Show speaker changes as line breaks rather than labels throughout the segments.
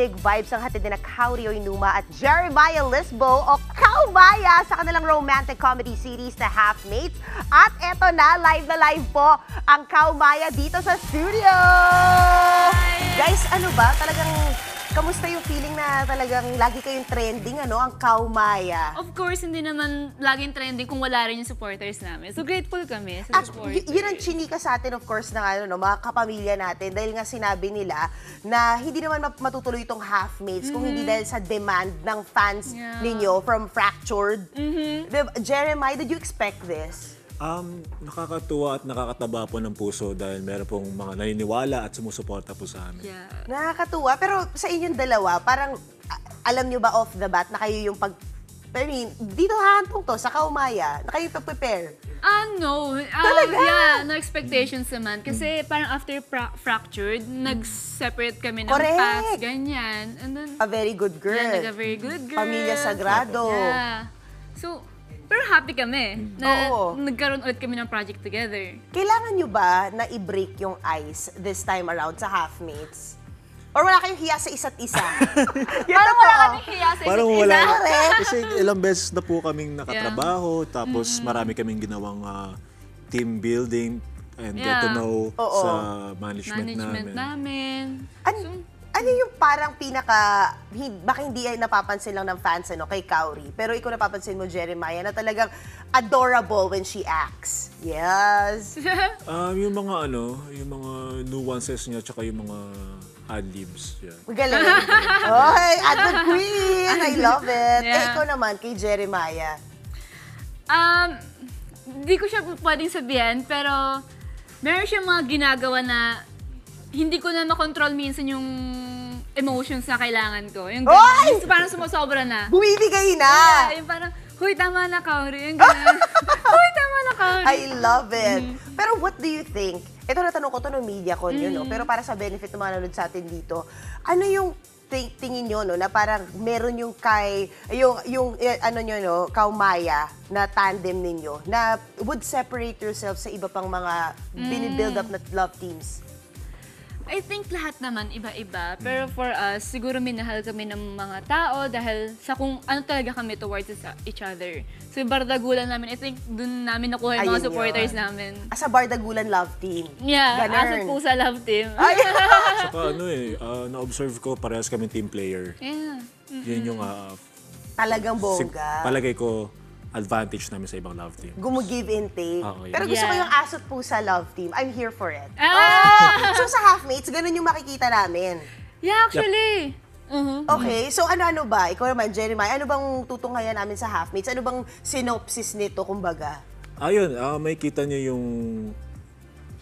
kilig vibes ang hatid ni Kauri Oinuma at Jeremiah Lisbo o Kaumaya sa kanilang romantic comedy series na Half-Mates. At eto na live po ang Kaumaya dito sa studio! Hi! Guys, ano ba? Talagang kamusta yung feeling na talagang lagi kayong trending, ano, ang Kaumaya?
Of course, hindi naman laging trending kung wala rin yung supporters namin. So, grateful kami sa supporters.
Yun ang chinika sa atin, of course, ng ano, no, mga kapamilya natin. Dahil nga sinabi nila na hindi naman matutuloy itong Half-Mates kung hindi dahil sa demand ng fans ninyo from Fractured. Jeremiah, did you expect this?
Nakakatuwa at nakakataba po ng puso dahil meron pong mga naniniwala at sumusuporta po sa amin.
Yeah.
Nakakatuwa. Pero sa inyong dalawa, parang alam nyo ba off the bat na kayo yung I mean, dito hahantong to, sa Kaumaya, na kayo prepare?
No.
Talaga?
Yeah, no expectations naman. Kasi parang after Fractured, nag-separate kami ng paths, ganyan. And then,
A very good girl.
yeah, a very good girl.
Pamilya Sagrado.
Yeah. So, pero happy kami na
Oo.
nagkaroon ulit kami ng project together.
Kailangan nyo ba na i-break yung ice this time around sa Half-Mates? Or wala kayong hiya sa isa't isa?
Parang wala kaming hiya sa
Parang
isa't
wala.
isa.
Kasi ilang beses na po kaming nakatrabaho, tapos marami kaming ginawang team building and get to know sa management namin.
Ano yung parang baka hindi ay napapansin lang ng fans kay Kauri, pero ikaw napapansin mo, Jeremiah, na talagang adorable when she acts. Yes.
Yung mga yung mga nuances niya tsaka yung mga ad-libs. Yan.
Magaling. Oy, ad queen! I love it.
Yeah.
Eh, ikaw naman, kay Jeremiah.
Hindi ko siya pwedeng sabihin, pero meron siyang mga ginagawa na hindi ko na makontrol minsan yung emotions na kailangan ko. Yung
Oy!
parang sumusobra na.
Bumibigay na!
Yeah, yung parang, huy, tama na, Kauri. Yung ganun. Huy, tama na, Kauri.
I love it. Pero what do you think? Ito natanong ko to ng MediaCon yun, no? Pero para sa benefit ng mga nanonood sa atin dito, ano yung tingin nyo, no, na parang meron yung ano nyo, no, Kaumaya na tandem ninyo na would separate yourself sa iba pang mga binibuild up na love teams?
I think lahat naman iba-iba. Pero for us, siguro minahal kami ng mga tao dahil sa kung ano talaga kami towards each other. So yung bardagulan namin, I think dun namin nakuha yung mga supporters namin.
As a Bardagulan love team.
Yeah,
Ganun.
as a pusa love team.
Saka na-observe ko parehas kami team player.
Yeah.
Yun yung
Talagang bongga.
palagay ko advantage namin sa ibang love team.
Gumu-give and take.
Okay.
Pero gusto ko yung asot pusa love team. I'm here for it. So sa Half-Mates, ganun yung makikita namin.
Yeah, actually.
Okay, so ano ba? Ikaw naman, Jeremiah, ano bang tutunghayan namin sa Half-Mates? Ano bang synopsis nito, kumbaga?
Ayun, may kita niyo yung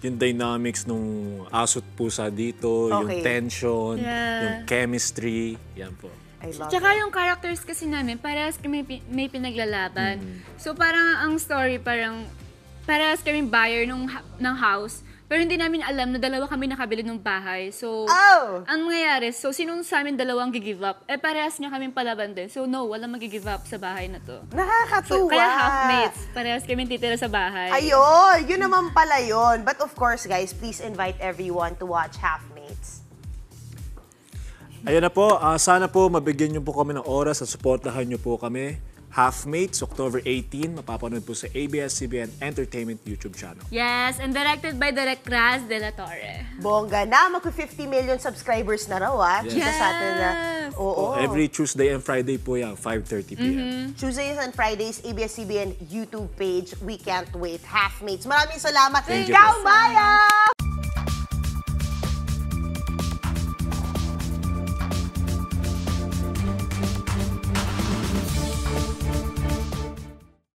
dynamics nung asot pusa dito, yung tension, yung chemistry, yan po.
I love
Tsaka
it.
yung characters kasi namin, parehas kami may pinaglalaban. So parang ang story, parang parehas kami buyer ng house, pero hindi namin alam na dalawa kami nakabili ng bahay. So, ang mangyayari, so sinong sa amin dalawang give up? Eh parehas nga kaming palaban din. So no, walang mag-give up sa bahay na to.
Nakakatuwa.
So, kaya Half-Mates, parehas kami titira sa bahay.
Ayun, yun naman pala yun. But of course, guys, please invite everyone to watch Half-Mates.
Ayan na po, sana po mabigyan niyo po kami ng oras at suportahan niyo po kami. Half-Mates, October 18, mapapanood po sa ABS-CBN Entertainment YouTube channel.
Yes, and directed by Direk Raz de la Torre.
Bongga na, mag-50 million subscribers na raw,
Yes.
Chika sa atin na. Oo.
Every Tuesday and Friday po yan, 5:30 p.m.
Tuesdays and Fridays, ABS-CBN YouTube page. We can't wait. Half-Mates. Maraming salamat.
Thank you.
Kaumaya!